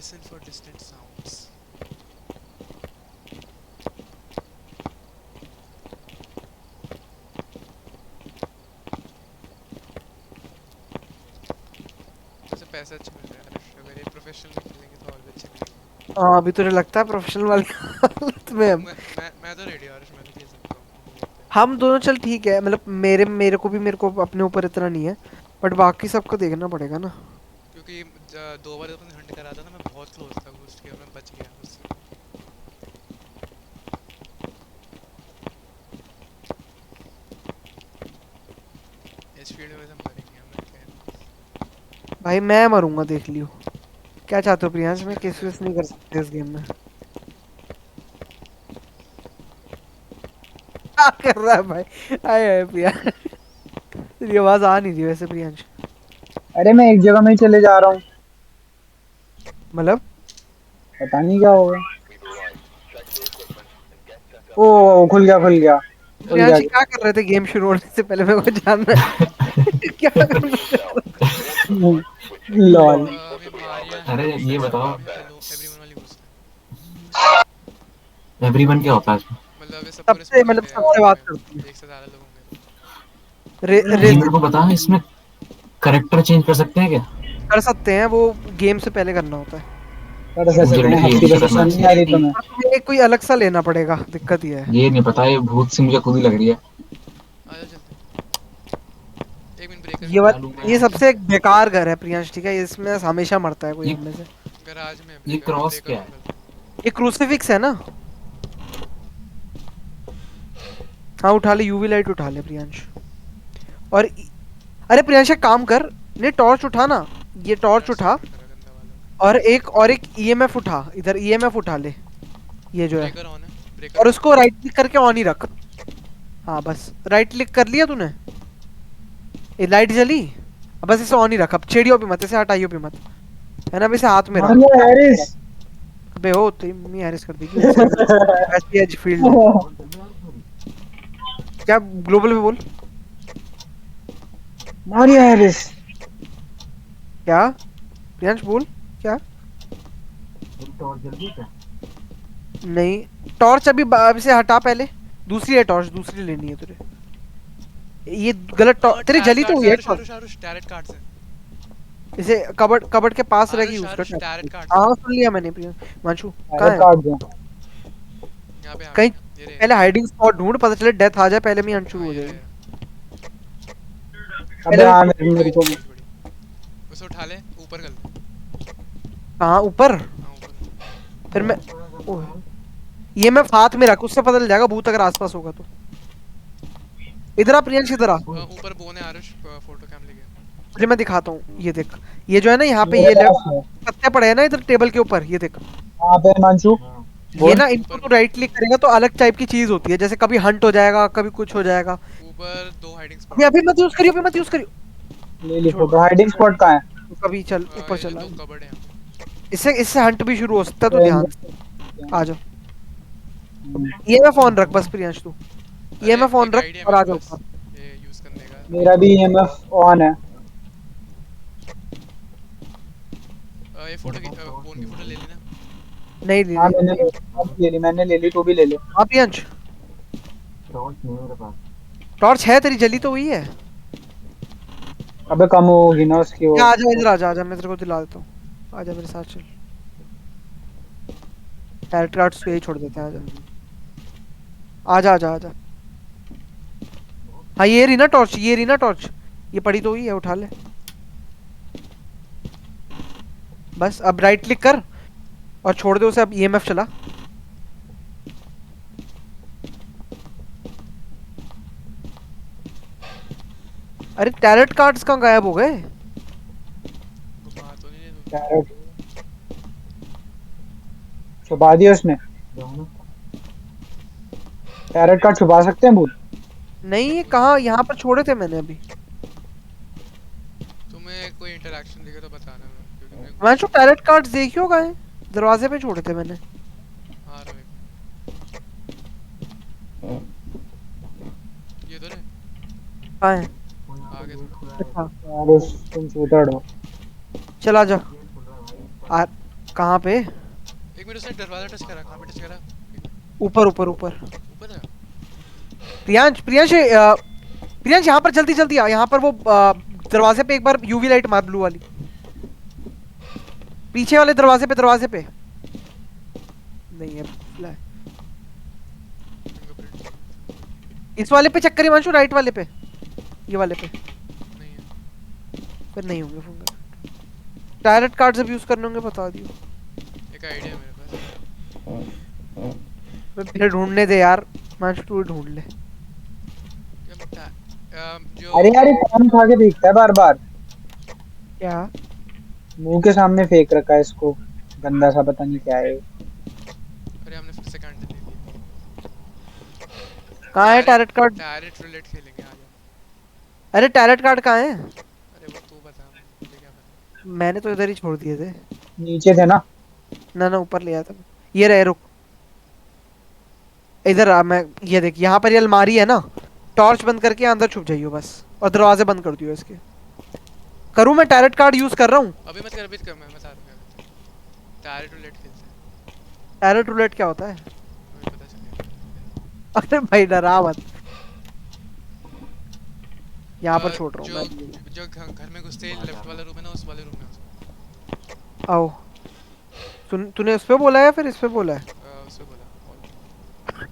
Listen for distant sounds. वैसे पैसा अच्छा मिल रहा है यार, अगर ये प्रोफेशनल में खेलेंगे तो और भी अच्छे मिलेंगे। हाँ अभी तुझे लगता है प्रोफेशनल वाली हालत में हम मैं तो रेडी हूँ आरुष, मैं तो खेल सकता हूँ, हम खेलते हैं। हम दोनों चल ठीक है मतलब मेरे को अपने ऊपर इतना नहीं है बट बाकी सबको देखना पड़ेगा ना। क्योंकि दो बार जब अपने हंट करा था ना, मैं बहुत क्लोज था घुस के, और मैं बच गया उससे। इस फील्ड में वैसे मरेंगे हम, मैं कह रहा हूँ। भाई मैं मरूंगा देख लियो। क्या चाहते हो प्रियांश इस में फील्ड में किस कैसे विस नहीं कर मरोगे? सकते इस गेम में। क्या कर रहा है भाई। आए आए प्रियांश तेरी आवाज आ नहीं रही वैसे प्रियांश। अरे मैं एक जगह में ही चले जा रहा हूँ। मतलब पता नहीं क्या होगा। ओ खुल गया खुल गया। प्रियांश क्या कर रहे थे गेम शुरू होने से पहले मेरे को जानना है क्या कर रहे थे। लॉल। हमें मारिया है, अरे ये बताओ, हमें एलो एवरीवन वाली घुसना है। एवरीवन क्या होता है इसमें? मतलब अगर सबको सबसे रिस्पॉन मतलब करने हैं सबसे ग्रुप बात में, करती है। एक से ज़्यादा लोग होंगे तो। ये मेरे को बता, इसमें करेक्टर चेंज कर सकते हैं क्या? कर सकते हैं वो गेम से पहले करना होता है। कर मुझे सकते हैं, लिटरली हफ्ती यही बस करना है। नहीं आ रही तुम्हें। और तुम्हें कोई अलग सा लेना पड़ेगा दिक्कत ये है। ये नहीं पता, ये भूत सी मुझे खुद ही लग रही है। आ जाओ चलते हैं। एक मिनट ब्रेकर ये कहाँ बात है? ये सबसे एक बेकार घर है प्रियांश ठीक है इसमें हमेशा मरता है कोई ये हम में से। गराज में है ये ब्रेकर, हमें क्रॉस ब्रेकर क्या ऑन है? करते हैं। ये क्रूसिफिक्स है ना। हाँ उठा ले यूवी लाइट उठा ले प्रियांश। और अरे प्रियांश एक काम कर ने टॉर्च उठा ना। ये टॉर्च फ्लैश उठा लाइट उठा रहा गंदा वाला। और एक ईएमएफ उठा इधर ईएमएफ उठा ले। ये जो है ब्रेकर ऑन है, ब्रेकर और ऑन है। उसको राइट क्लिक करके ऑन ही रख। हाँ बस राइट क्लिक कर लिया तूने। ये लाइट जली। अब बस इसे ऑन ही रख अब छेड़ियो भी मत इसे हटाइयो भी मत। है ना अब इसे हाथ में रख। मारिया हैरिस। अबे हो तो मी हैरिस कर देगी वैसे वैसे एज फील्ड है। क्या ग्लोबल में बोल। मारिया हैरिस। क्या प्रियांश बोल क्या। मेरी टॉर्च जल गई क्या? नहीं टॉर्च अब इसे हटा पहले। दूसरी है टॉर्च दूसरी लेनी है तुझे। ये गलत तेरी टैरेट जली तो कार्ड्स हुई है है Aarush, torch. Aarush Aarush, tarot cards हैं। इसे कबर्ड कबर्ड के पास रह के आरुष यूज कर आरुष, टैरेट टैप। कार्ड्स हैं। हाँ सुन लिया मैंने हिमांशु। कहाँ डायरेक्ट है काट दो। यहाँ पे आ कहीं गया ये रे। पहले हाइडिंग स्पॉट ढूंढ पता चले डेथ आ जाए पहले में शुरू हाँ हो ये रहा जाएगी। ये रहा। अबे पहले में हाँ बहुत मेरे बड़ी को भी। बहुत बड़ी। उसे उठा ले, ऊपर कर ले। कहाँ ऊपर। हाँ ऊपर। फिर मैं ओह, ये मैं हाथ में रख उससे पता चल जाएगा भूत अगर आसपास होगा तो। इधर आ प्रियांश इधर आ। ऊपर बोन है आरुष, फोटो कैम लेके। तुझे मैं दिखाता हूँ ये देख। ये जो है ना यहाँ पे मेरे ये लेफ्ट पास है। पत्ते पड़े हैं ना इधर टेबल के ऊपर ये देख। वहाँ पे हिमांशु। हाँ। ये बोल। ना इनको ऊपर तो बोन राइट ऊपर क्लिक बोन। करेगा तो अलग टाइप की चीज होती है जैसे कभी हंट हो जाएगा कभी कुछ हो जाएगा। ऊपर दो हाइडिंग अभी स्पॉट है। अभी मत यूज करियो अभी मत यूज करियो। ले ली छोड़ फोटो। हाइडिंग स्पॉट कहाँ है? तो कभी चल ऊपर ये जो चला। दो कबर्ड है यहाँ पे। इससे इससे हंट भी शुरू हो सकता है तो रेंजर। ध्यान से। आ जाओ। ईएमएफ ऑन रख बस प्रियांश तू। अरे ईएमएफ ऑन एक रख आइडिया और आ मेरे जाओ पास, ऊपर। ये यूज करने का। मेरा भी ईएमएफ ऑन है। ये फोटो की बोन की फोटो ले ली ना। नहीं नहीं हाँ नहीं मैंने ले ली तू भी ले ले। हाँ प्रियांश टॉर्च नहीं है मेरे पास। टॉर्च है तेरी जली तो हुई है। अबे कम होगी ना उसकी वो। या आ जा इधर आ जा आ जा मैं तेरे को दिला देता हूँ। आ जा मेरे साथ चल। कैरेक्टर कार्ड्स यही छोड़ देते हैं आ जा आ जा आ जा आ जा। हाँ ये रही ना टॉर्च ये रही ना टॉर्च। ये पड़ी तो हुई है उठा ले। बस अब राइट क्लिक कर और छोड़ दे उसे अब ईएमएफ चला। अरे टैलेंट कार्ड्स कहाँ गायब हो गए। घुमा तो नहीं रहे तुम? कैरेट छुपा दिया उसने। जाओ ना। कैरेट कार्ड छुपा सकते हैं भूत? नहीं ये मुझे कहाँ यहाँ पर छोड़े थे मैंने अभी। तुम्हें कोई इंटरेक्शन दिखे तो बताना, मैं क्योंकि मैं मैं घुस जो चुका हूँ। टैलेंट कार्ड्स देखियो गए दरवाजे पे छोड़े थे मैंने। आ रहा हूँ एक मिनट। ये तो रे, कहाँ है। वो यहाँ पे आगे गेट थोड़ा। खुला है। अच्छा यार तुम चूतड़ हो। चला जा। गेट खुल रहा है भाई ऊपर। आ कहाँ पे? एक मिनट, उसने दरवाजा टच करा, कहाँ पे टच करा? ऊपर ऊपर ऊपर। ऊपर है। प्रियांश प्रियांश प्रियांश यहाँ पर जल्दी जल्दी आ, यहाँ पर वो दरवाजे पे एक बार यूवी लाइट मार, ब्लू वाली, पीछे वाले दरवाजे पे नहीं है फ्लैश। फिंगरप्रिंट इस वाले पे चेक करिए हिमांशु, राइट वाले पे, ये वाले पे नहीं है। पर नहीं होंगे फिंगर। टायरेट कार्ड जब यूज करने होंगे बता दियो। एक आइडिया है मेरे पास। फिर ढूंढने दे यार, हिमांशु तू ही ढूंढ ले। क्या बता, जो अरे यार ये पान खा के देखता है बार बार, क्या? मुंह के सामने फेंक रखा है इसको, गंदा सा, पता नहीं क्या है। अरे हमने फिर से कैंडल ले ली। कहाँ है टैरेट कार्ड? टैरेट रूलेट खेलेंगे, आ जाओ। अरे टैरेट कार्ड कहाँ है? अरे वो तू बता, मुझे क्या पता। मैंने तो इधर ही छोड़ दिए थे। नीचे थे ना। ना ना ऊपर ले आया था। ये रहे, रुक, इधर आ। मैं ये देख, यहाँ पर ये अलमारी है ना, टॉर्च बंद करके अंदर छुप जाइयो बस, और दरवाजे बंद कर दियो इसके। करूँ मैं? टैरेट कार्ड यूज कर रहा हूँ। अभी मत कर, अभी कर, मैं बता दूंगा। टैरेट रूलेट खेलते हैं, टैरेट रूलेट क्या होता है? अभी पता चलेगा। अरे भाई डरा मत, यहाँ पर छोड़ रहा हूँ जो मैं। जो घर में घुसते ही लेफ्ट वाला रूम है ना, उस वाले रूम में आओ। तूने उस पे बोला है या फिर इस पे बोला है? उससे बोला।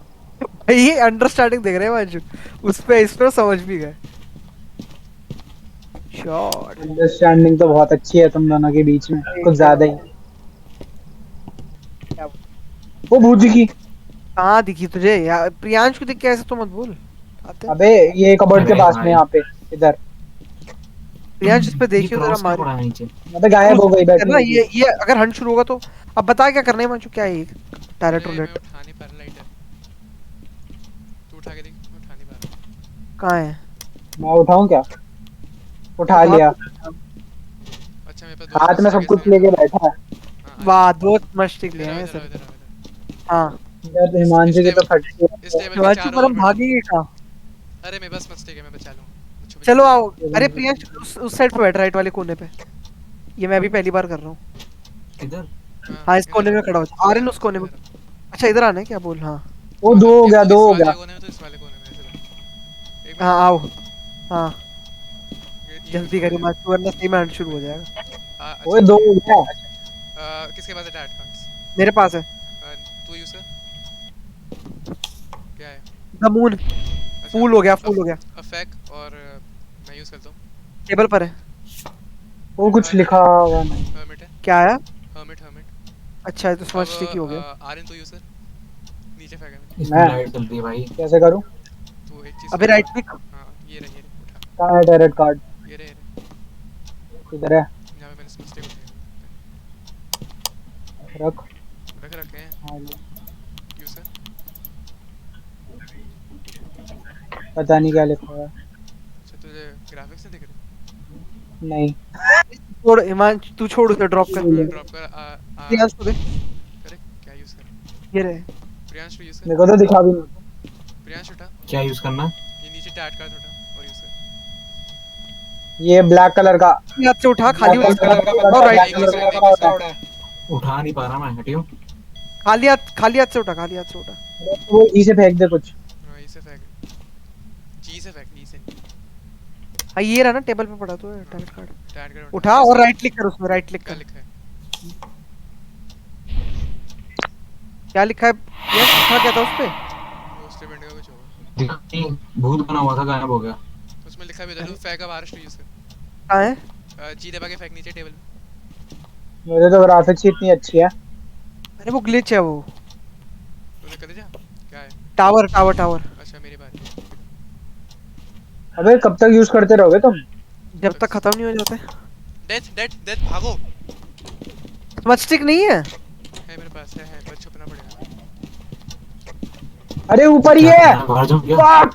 भाई ये अंडरस्टैंडिंग देख रहे हैं मंजू, उस पे इस पे समझ भी गए। शॉट। अंडरस्टैंडिंग तो बहुत अच्छी है तुम दोनों के बीच में, कुछ ज्यादा ही। वो भूजी की। कहाँ दिखी तुझे यार? प्रियांश को दिख के ऐसे तो मत बोल। आते हैं। अबे ये कबर्ड के अरे पास में, भाई। यहाँ पे, इधर। प्रियांश इस पे ये देखियो जरा क्रॉस क्या हमारी। पड़ा है नीचे? मैं तो गायब हो गई, बैठी ना हुई थी। ये अगर हंट शुरू होगा तो अब बता क्या करना है मंजू? क्या है ये टैरेट अरे मैं रूलेट? उठा नहीं पा रहा लाइटर, तू उठा के देख, मैं उठा नहीं पा रहा। कहाँ है? मैं उठाऊं क्या? उठा लिया। अच्छा मेरे पास दो हाथ में सब स्टिक कुछ लेके बैठा है। हाँ, वाह, दो मस्टिक ले इधर आओ, हैं इधर आओ, सर। इधर आओ, इधर। हाँ। इधर इस हिमांशु की तो टेबल फटती इस टेबल पे शिवाजी चार पर और हम बैठो। भागेंगे कहाँ? अरे मेरे पास मस्टिक है, मैं बचा लूंगा। छुप चलो जा। आओ। अरे प्रियांश उस साइड पे बैठ, राइट वाले कोने पे। ये मैं अभी पहली बार कर रहा हूँ। इधर हाँ इस इधर कोने आओ, में खड़ा हो जा। आर्यन उस कोने में। इधर आओ। अच्छा इधर आना है क्या? बोल। हाँ वो दो हो गया, इस दो हो वाले गया। कोने में तो इस वाले कोने में ऐसे बैठ। एक हाँ आओ। मिनट, हाँ ये जल्दी यूज़ कर करिए लिया। मत, वरना सही में हंट शुरू हो जाएगा। अच्छा ओए दो हो गया। किसके पास है टैट कार्ड्स? मेरे पास है तू यूज़ कर। क्या है? The moon. अच्छा फूल हो गया, फूल हो गया। अफेक और मैं यूज़ करता हूँ। टेबल पर है। वो कुछ लिखा हुआ नहीं। हर्मिट है, क्या आया? Hermit hermit. अच्छा ये तो अब समझ ठीक ही हो गया। आर्यन तू यूज़ कर, नीचे फेंका मैंने। इसमें मैं लाइट जल रही है भाई। कैसे करूं? तू एक चीज़ अबे कर। Right click. हाँ ये रही उठा। कहाँ है टैरेट कार्ड? ये रहे इधर है। जहाँ पे मैंने समझते उठाए रख। रख रखे हैं। हाँ ले। यूज़ कर। पता नहीं क्या लिखा हुआ है। अच्छा तुझे ग्राफिक्स नहीं दिख रहे? नहीं। छोड़ हिमांश, तू छोड़ उसे, ड्रॉप कर। ड्रॉप कर। प्रियांश को दे। करे क्या यूज़ कर? ये रहे। प्रियांश को यूज़ मेरे कर। को तो दिखा भी नहीं। प्रियांश उठा, क्या यूज करना? ये नीचे टैट कार्ड उठा और यूज़ कर। ये ब्लैक कलर का। हाथ से उठा, खाली ब्लैक हाथ कलर का से बंदा और है, राइट ब्लैक एक कलर ही का सेकंड, बंदा है। उठा नहीं पा रहा मैं, हटियो। खाली हाथ से उठा, खाली हाथ से उठा। वो ई से फेंक दे कुछ। हाँ इसे फेंक, जी से फेंक, ई से नहीं। हाँ ये रहा ना टेबल पे पड़ा तो टैरेट कार्ड। टैट कार्ड उठा और राइट क्लिक कर उसमें, राइट क्लिक क्या कर। लिखा है? क्या लिखा है? ये लिखा क्या था उस पे? मोस्ट इवेंट का कुछ होगा दिखती भूत बना हुआ था, गायब हो गया। उसमें लिखा भी था, फेंक अब आर्श यूज़ कर। कहाँ है? जी दबा के फेंक नीचे टेबल पे। मेरे तो ग्राफिक्स ही इतनी अच्छी है। अरे वो ग्लिच है वो। तूने कर दिया क्या है? Tower tower tower. अच्छा मेरी बात। अबे कब तक यूज करते रहोगे तुम? जब तक खत्म नहीं हो जाते। डेथ डेथ डेथ भागो। मस्टिक नहीं है? है मेरे पास है पर छुपना पड़ेगा। अरे ऊपर ही है। बाहर जाऊं क्या? Fuck!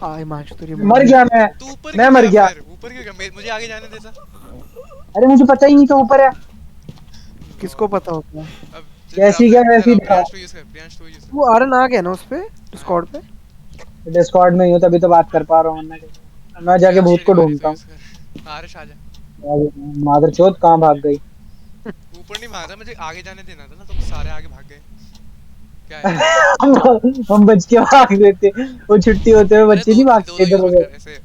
हाँ हिमांशु तेरी मर गया मैं। तू ऊपर मैं क्यों मर गया। फिर? ऊपर क्यों गया? मुझे आगे जाने देता। अरे मुझे पता ही नहीं था ऊपर है। किसको पता होता है? अब जैसी क्या वैसी ही दिखा। प्रियांश टू यूज़ कर, प्रियांश टू यूज़ कर। वो आरन आ गया ना उस पे डिस्कॉर्ड पे। डिस्कॉर्ड में ही हूँ तभी तो बात कर पा रहा हूँ मैं जाके भूत को ढूंढता हूँ। आर्श आ जा। मादरचोद कहाँ भाग गई? ऊपर ऊपर नहीं भागा, मुझे आगे जाने देना था ना, तुम सारे आगे भाग गए। क्या है? हम बच के भाग देते, वो छुट्टी होते हुए अरे बच्चे दो नहीं दो भागते दो इधर यूज उधर। कर ऐसे।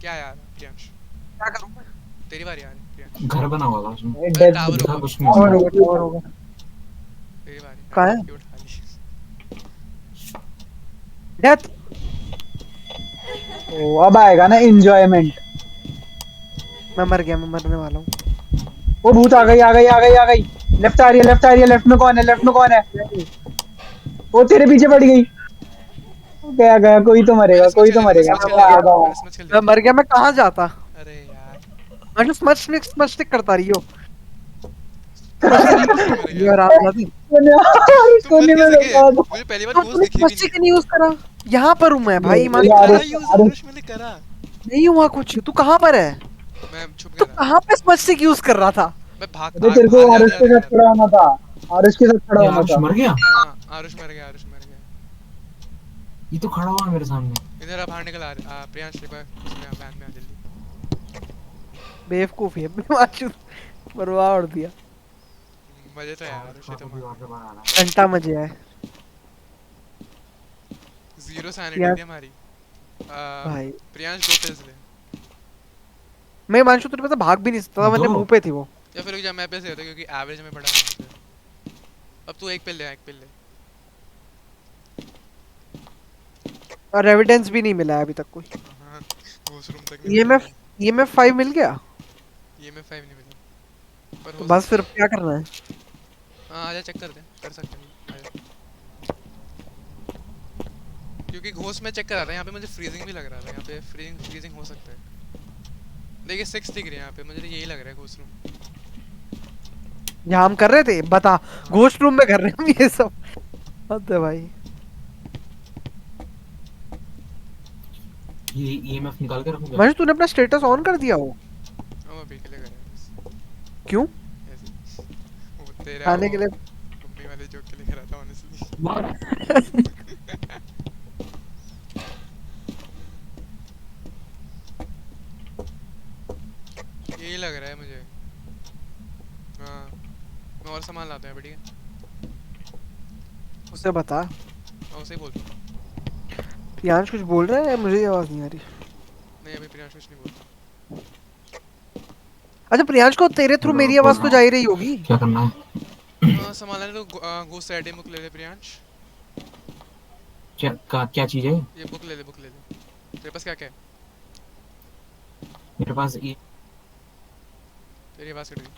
क्या यार प्रियांश, क्या करूं मैं? तेरी बारी यार प्रियांश। घर बना हुआ था उसमें, अरे डेथ टावर दिखा होगा, कुछ नहीं टावर उसमें। होगा, टावर होगा। तेरी बारी कहाँ यार, है? क्यों उठा ली? डेथ। ओ अब आएगा ना एंजॉयमेंट। मैं मर गया, मैं मरने वाला हूँ। वो भूत आ गई आ गई आ गई आ गई। लेफ्ट आ रही है, लेफ्ट आ रही है, लेफ्ट में कौन है, लेफ्ट में कौन है? वो तेरे पीछे पड़ गई। वो गया गया, कोई तो मैंने मरेगा, स्मच कोई कर तो दिया, मैंने मरेगा। स्मच कर मैं दिया, आ गया। मैंने स्मच कर मैं दिया। मर गया, मैं कहाँ जाता? अरे यार मैं जो स्मच स्टिक करता रही हो। तुम स्मच आराम से मर स्टिक गया। ये आराम जाती। तुम मर कोने में कैसे गए? बैठा था। मुझे पहली बार तो घोस्ट तूने दिखी भी स्मच नहीं है। स्टिक नहीं यूज करा? यहाँ पर हूँ मैं भाई, मैंने ईमान करा आरुष यूज नहीं। आरुष आरुष, मैंने करा। नहीं हुआ कुछ, तू कहाँ पर है? मैं छुप तू गया था। कहाँ पे स्मच स्टिक यूज कर रहा था? मैं भाग अरे आग तेरे को बाहर जाने आरुष के जाने साथ लगा था। खड़ा होना था। आरुष के साथ खड़ा ये होना आरुष था। मर गया। हाँ आरुष मर गया, आरुष मर गया। ये तो खड़ा हुआ है मेरे सामने। इधर आ, बाहर निकल आ प्रियांश एक बार उसमें वैन में आ जल्दी। बेवकूफी है माचू, बर्बाद कर दिया। मजे तो है यार आरुष, ये तो मान दीवार से बाहर आ रहा घंटा मजे आए। जीरो सैनिटी यार थी हमारी। भाई प्रियांश 2 पिल्स ले। मैं मानशु तुझे पता भाग भी नहीं सकता था, है। मेरे दो मुंह पे थी वो। या फिर रुक जा, मैं पे से होता क्योंकि एवरेज में पड़ा है वहाँ पे। अब तू एक पिल ले, एक पिल ले। और एविडेंस भी नहीं मिला है अभी तक कोई। हाँ उस रूम तक नहीं ईएमएफ मिला। ईएमएफ 5 मिल गया? ये में 5 नहीं मिला पर तो हो बस सकता फिर है। क्या करना है? हाँ आजा चेक करते हैं, कर सकते हैं आजा। क्योंकि घोस्ट में चेक करा था यहाँ पे, मुझे फ्रीजिंग भी लग रहा था यहाँ पे, फ्रीजिंग हो सकता है। देखिए 6 दिख रही है यहाँ पे, मुझे यही लग रहा है घोस्ट रूम। यहाँ हम कर रहे थे बता, घोस्ट रूम में कर रहे हैं हम ये सब। हद है भाई। ये ईएमएफ निकाल के रखूंगा। मानशु तूने अपना स्टेटस ऑन कर दिया हो? हम अभी के लिए कर रहे हैं बस। क्यों? ऐसे वो तेरा खाने वो के लिए? मम्मी वाले जोक के लिए करा था ऑनेस्टली। यही लग रहा है मुझे। हाँ मैं और सामान लाता हूँ, ठीक है? उसे बता। मैं उसे ही बोलता हूँ। प्रियांश कुछ बोल रहा है, मुझे आवाज नहीं आ रही। नहीं अभी प्रियांश कुछ नहीं बोलता। अच्छा प्रियांश को तेरे थ्रू मेरी बोल आवाज तो रहा जा हूँ। ही रही होगी। क्या करना है? हाँ सामान लाने तो घोस्ट आईडी बुक ले ले प्रियांश। क्या चीज है? ये बुक ले ले, बुक ले ले। तेरे पास क्या क्या है? मेरे पास ये तेरी आवाज़ कट गई।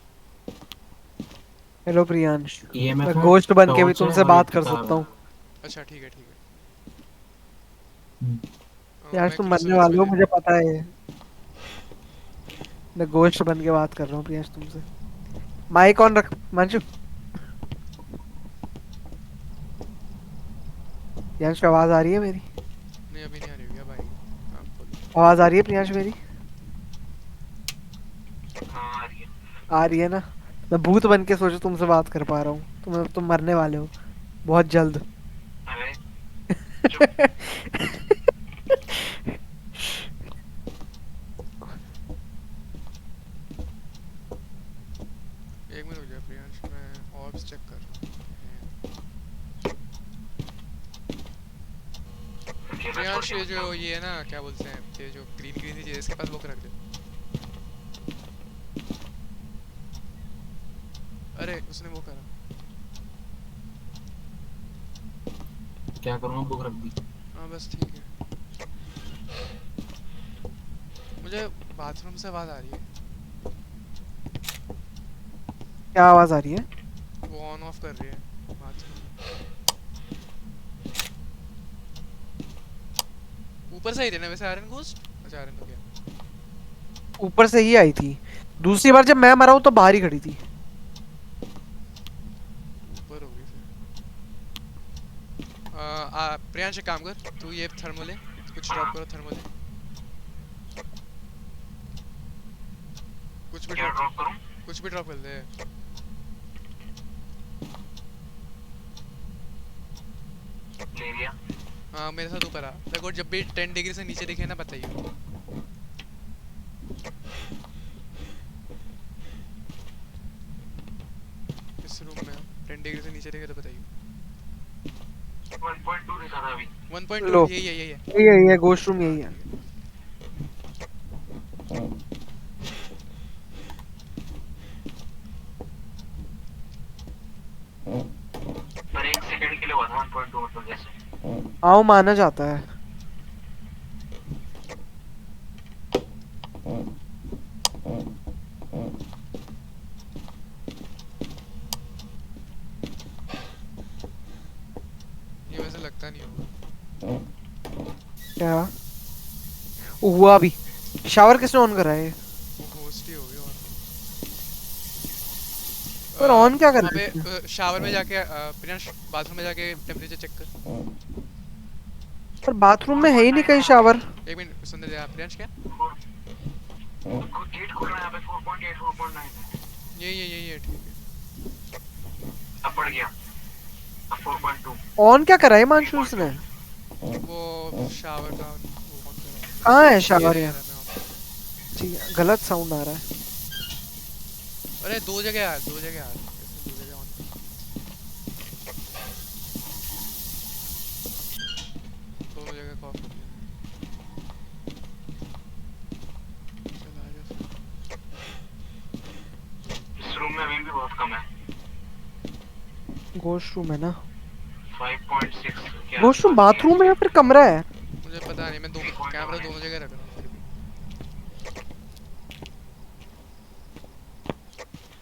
हेलो प्रियांश, ईएमएफ मैं है, घोस्ट बन के भी टॉर्च है तुमसे और एक बात कर किताब सकता है। हूँ। अच्छा ठीक है ठीक है। प्रियांश मैं तुम मरने क्रूसीफिक्स भी वाले हो, ले मुझे पता है। मैं घोस्ट बन के बात कर रहा हूँ प्रियांश तुमसे। माइक ऑन रख मानशु। प्रियांश को आवाज आ रही है मेरी? नहीं अभी नहीं आ रही होगी भाई, काम बोल। आवाज आ रही है प्रियांश मेरी? हाँ, आ रही है। आ रही है ना? मैं भूत बन के सोचो तुमसे बात कर पा रहा हूँ, तुम मरने वाले हो बहुत जल्द। अरे एक मिनट रुक जा प्रियांश, मैं ऑर्ब्स चेक कर रहा हूँ। प्रियांश ये जो ये है ना क्या बोलते हैं, ये जो ग्रीन ग्रीन चीज़ है इसके पास बुक रख दे। अरे उसने वो करा। क्या करूँगा, बुक रख दी। हाँ बस ठीक है। मुझे बाथरूम से आवाज़ आ रही है। क्या आवाज आ रही है? वो ऑन ऑफ कर रही है बाथरूम। ऊपर से ही थे ना वैसे आयरन घोस्ट? अच्छा आयरन हो गया। ऊपर से ही आई थी। दूसरी बार जब मैं मरा हूँ तो बाहर ही खड़ी थी। ऊपर होगी फिर। प्रियांश एक काम कर, तू ये थर्मो ले, कुछ ड्रॉप करो थर्मो ले। कुछ भी ड्रॉप करूँ? कुछ भी ड्रॉप कर दे। ले लिया। हाँ मेरे साथ ऊपर आ देखो, जब भी 10 डिग्री से नीचे दिखे ना बताइए। किस रूम में 10 डिग्री से नीचे देखे तो बताइए। 1.2 दिखा था अभी। 1.2 लो यही है। यही है गोस्ट रूम यही है। पर 1 सेकंड के लिए हुआ था 1.2 मतलब जैसे। हाँ वो माना जाता है। ये वैसे लगता नहीं होगा। क्या हुआ अभी? शावर किसने ऑन करा है? वो घोस्ट ही होगी और पर ऑन क्या कर वहाँ रहा है इसने? पे शावर में जाके प्रियांश बाथरूम में जाके टेम्परेचर चेक कर। पर बाथरूम में है ही नहीं कहीं शावर। एक मिनट सुन दे प्रियांश क्या गेट खोल रहा है यहाँ पे 4.8 4.9 यही है ठीक है। अब बढ़ गया अब 4.2। ऑन क्या करा है हिमांशु उसने? वो शावर का वो कौन कर रहा कहाँ है है? शावर ये यहाँ? रहा मैं वहाँ पे। ठीक है गलत साउंड आ रहा है। अरे दो जगह यार इसमें दो जगह ऑन दोनों जगह कॉफ कर दिया चल आ जा फिर। इस रूम में अभी भी बहुत कम है। गोस्ट रूम है ना? 5.6 क्या गोस्ट रूम बाथरूम है या फिर कमरा है? मुझे पता नहीं मैं दो कैमरा दोनों जगह रख रहा हूँ फिर भी।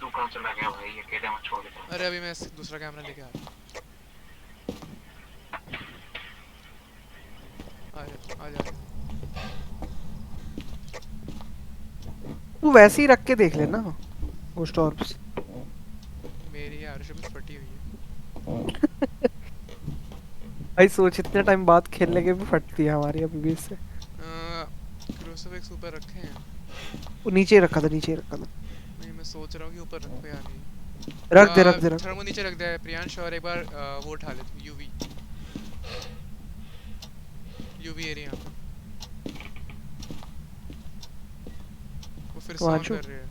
तू कहाँ चला गया भाई अकेले मत छोड़ दे। अरे अभी मैं दूसरा कैमरा लेके आ रहा हूँ आ जा तू वैसे ही रख के देख लेना गोस्ट ऑर्ब्स। मेरी यार भी फटी हुई है। भाई सोच इतने टाइम बाद खेलने के भी फटती है हमारी अभी भी इससे। क्रूसिफिक्स ऊपर रखे हैं। वो नीचे ही रखा था नीचे ही रखा था। नहीं मैं सोच रहा हूँ कि ऊपर रखो या नहीं। रख दे रख दे रख दे। थर्मो नीचे रख दिया है प्रियांश और एक बार वो उठा ले तू यूवी एरिया पे वो फिर तो से ऑन आंशु कर रहे हैं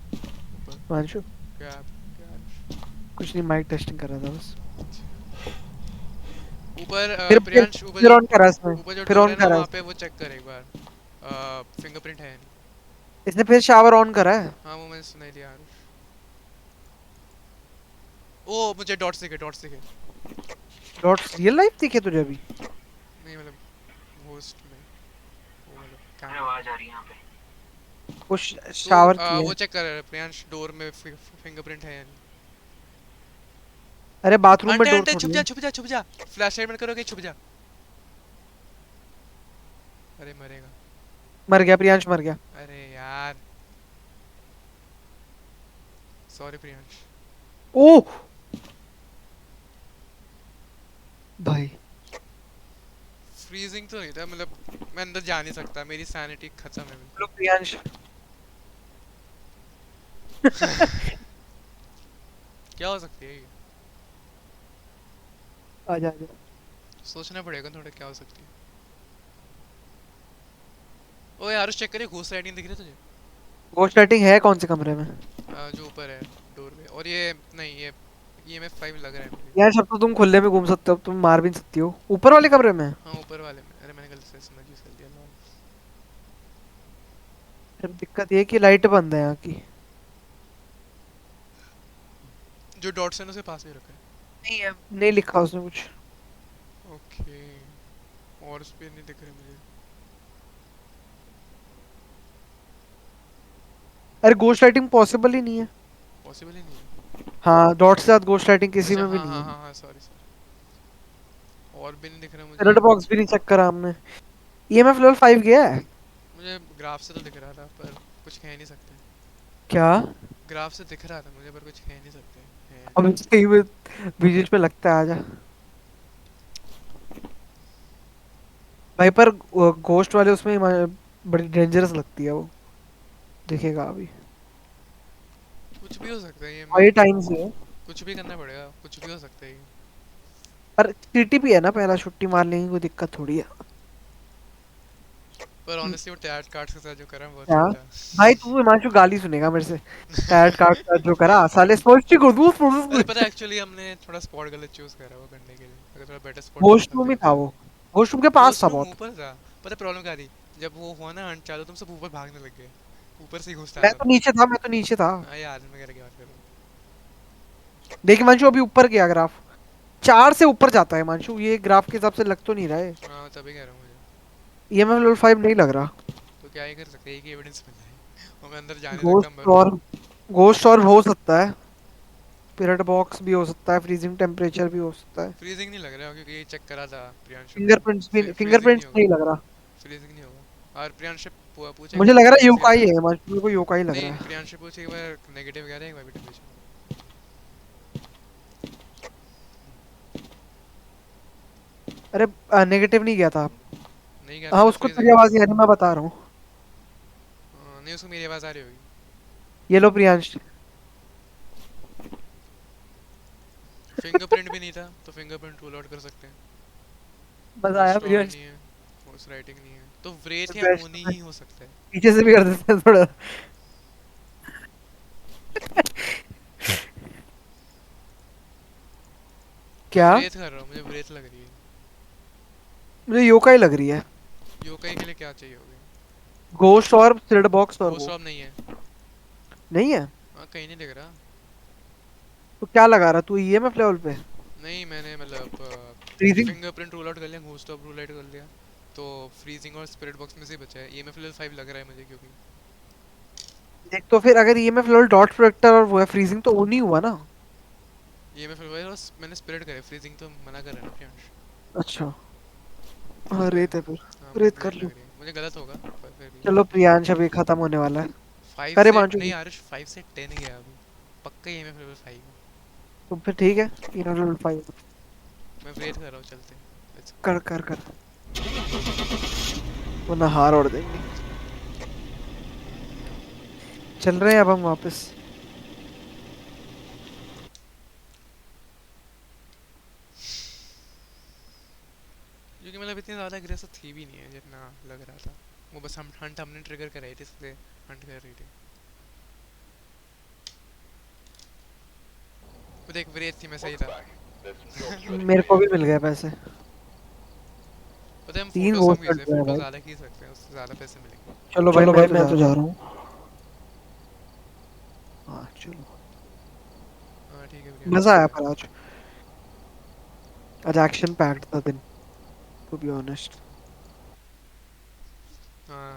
ऊपर। आंशु क्या क्या कुछ नहीं माइक टेस्टिंग कर रहा था बस। ऊपर फिर प्रियांश फिर ऑन करा इसने। ऊपर जो फिर डोर ऑन है ना करा वहाँ पे इसने। वो चेक कर एक बार फिंगरप्रिंट है या नहीं। इसने फिर शावर ऑन करा है। हाँ वो मैंने सुना ही लिया आरुष। ओ मुझे डॉट्स दिखे डॉट्स रियल लाइफ दिखे तुझे अभी? नहीं मतलब घोस्ट में वो मतलब क्या कैमरा आवाज आ रही है यहाँ पे। वो तो शावर की वो है। चेक कर प्रियांश डोर में फिंगरप्रिंट है या नहीं। अरे बाथरूम में आंटे डोर आंटे थोड़ी है। छुप जा फ्लैश लाइट मत करो कि छुप जा। अरे मरेगा। मर गया प्रियांश मर गया। अरे यार सॉरी प्रियांश। ओह भाई फ्रीजिंग तो नहीं था मतलब मैं अंदर जा नहीं सकता मेरी सैनिटी खत्म है बिल्कुल। लो प्रियांश। क्या हो सकती है ये आजा आजा। सोचना पड़ेगा थोड़ा क्या हो सकती है। ओए यार चेक करिए घोस्ट राइडिंग दिख रही है तुझे? गोस्ट लाइटिंग है कौन से कमरे में? जो ऊपर है डोर पे और ये नहीं ये EMF 5 लग रहा है मुझे। यार सब तो तुम खुले में घूम सकते हो तुम मार भी नहीं सकती हो ऊपर वाले कमरे में। हाँ ऊपर वाले में अरे मैंने गलती से समझ यूज कर दिया लॉल। फिर दिक्कत ये है कि लाइट बंद है यहाँ की। जो डॉट्स है ना उसे पास में रखा है। नहीं है नहीं लिखा उसने कुछ। ओके और उस पे नहीं दिख रहे मुझे। अरे गोस्ट लाइटिंग पॉसिबल ही नहीं है। पॉसिबल ही नहीं है। हाँ डॉट से साथ गोस्ट लाइटिंग किसी अच्छा में भी हाँ नहीं हाँ है। हाँ हाँ सॉरी और भी नहीं दिख रहा रेड मुझे। बॉक्स भी नहीं चेक करा हमने। ईएमएफ लेवल 5 गया है। मुझे ग्राफ से तो दिख रहा था पर कुछ कह नहीं सकते। क्या? ग्राफ से दिख रहा था मुझे पर कुछ कह नहीं सकते है। अब सही में बीच में लगता है आजा। भाई पर घोस्ट वाले उसमें बड़ी डेंजरस लगती है वो। दिखेगा अभी। कुछ भी हो सकता है ये और मैं ये टाइम से है। कुछ भी करना पड़ेगा कुछ भी हो सकता है ये। पर सीटी भी है ना पहला छुट्टी मार लेंगे कोई दिक्कत थोड़ी है। पर ऑनेस्टली वो टैट कार्ड्स के साथ जो करा बहुत क्या सही था। भाई तू हिमांशु गाली सुनेगा मेरे से टायर्ड कार्ड जो करा साले स्पोर्ट्स को दूस अरे पता है एक्चुअली हमने थोड़ा स्पॉट गलत चूज करा वो करने के लिए, अगर थोड़ा बेटर स्पॉट मिलता वॉशरूम ही था तो। वो वॉशरूम के पास था वॉशरूम बहुत ऊपर था। पता है प्रॉब्लम क्या थी, जब वो हुआ ना हंट चालू तुम सब ऊपर भागने लग गए, ऊपर से ही घुसता मैं था तो मैं। नीचे था मैं तो नीचे था हाँ यार मैं कह रहा क्या बात करूँ। देख हिमांशु अभी ऊपर गया ग्राफ 4 से ऊपर जाता है हिमांशु ये ग्राफ के हिसाब से लग तो नहीं रहा है हाँ तभी कह रहा हूँ मुझे। ईएमएफ लेवल 5 नहीं लग रहा तो क्या ही कर सकते हैं, एक ही एविडेंस मिल रहा है और मैं अंदर जा नहीं सकता घोस्ट मरूंगा। और घोस्ट और हो सकता है स्पिरिट बॉक्स भी हो सकता है फ्रीजिंग टेम्परेचर भी हो सकता है फ्रीजिंग नहीं लग रहा क्योंकि ये चेक करा था प्रियांशु ने। फिंगरप्रिंट्स भी फ्रीजिंग नहीं फिंगरप्रिंट्स होगा। नहीं लग रहा फ्रीजिंग नहीं होगा और प्रियांशु पूछे एक मुझे बार लग रहा है टेम्परेचर क्या योकाई था। है हिमांशु मेरे को योकाई लग नहीं रहा है प्रियांशु पूछे एक बार नेगेटिव क्या था एक बार भी टेम्परेचर। अरे नेगेटिव नहीं गया था नहीं क्या था हाँ ना उसको फ्रीजिंग तेरी था। आवाज यानी मैं बता रहा हूँ नहीं उसको मेरी आवाज़ आ रही होगी। ये लो प्रियांश फिंगरप्रिंट भी नहीं था तो फिंगरप्रिंट रूल आउट कर सकते हैं। मजा वो आया स्टोरी प्रियांश नहीं है, वो राइटिंग नहीं है तो व्रेथ या बेस्ट ओनी ही हो सकता है। पीछे से भी कर देते हैं थोड़ा मैं क्या व्रेथ कर रहा हूँ, मुझे व्रेथ लग रही है। मुझे योकाई लग रही है योकाई के लिए क्या चाहिए होगी। घोस्ट और स्पिरिट बॉक्स और घोस्ट वो ऑफ नहीं है। नहीं है हाँ कहीं नहीं दिख रहा। तो क्या लगा रहा तू ईएमएफ लेवल पे नहीं मैंने मतलब फ्रीजिंग फिंगरप्रिंट रूल आउट कर लिया, घोस्ट ऑफ रूल आउट कर लिया, तो फ्रीजिंग और स्पिरिट बॉक्स में से ही बचा है। ईएमएफ लेवल 5 लग रहा है मुझे क्योंकि देख तो फिर अगर ईएमएफ लेवल डॉट प्रोटेक्टर और वो है फ्रीजिंग तो वो नहीं हुआ ना ईएमएफ लेवल और मैंने स्पिरिट करे, फ्रीजिंग तो मना कर रहा है ना प्रियांश। अच्छा हाँ रेत है फिर हाँ मुझे रेत कर व्रेथ लो लग रही है, मुझे गलत होगा पर फिर भी। चलो प्रियांश अभी खत्म होने वाला है 5 करे से मांचू नहीं आरुष 5 से 10 गया अभी, पक्का ईएमएफ लेवल 5 है। तो फिर ठीक है ईएमएफ लेवल 5 मैं व्रेथ कर रहा हूँ, चलते हैं लेट्स गो। कर कर कर वरना हार और देंगे चल रहे हैं अब हम वापस क्योंकि मतलब इतनी ज़्यादा अग्रेसिव थी भी नहीं है जितना लग रहा था। वो बस हम हंट हमने ट्रिगर कराई थी इसलिए हंट कर रही थी। वो देख व्रेथ थी, मैं सही था। मेरे को भी मिल गया पैसे पता है हम 3 फोटोज कम घोस्ट खींच कर सकते हैं, दिया है फोटो भाई ज़्यादा खींच सकते हैं उससे ज़्यादा पैसे मिलेंगे। चलो भाई चलो भाई मैं मैं तो तो जा जा रहा रहा हूँ हूँ। हाँ चलो हाँ ठीक है प्रियांश मजा आया चलते हैं। पर आज एक्शन पैक्ड था दिन टू बी ऑनेस्ट हाँ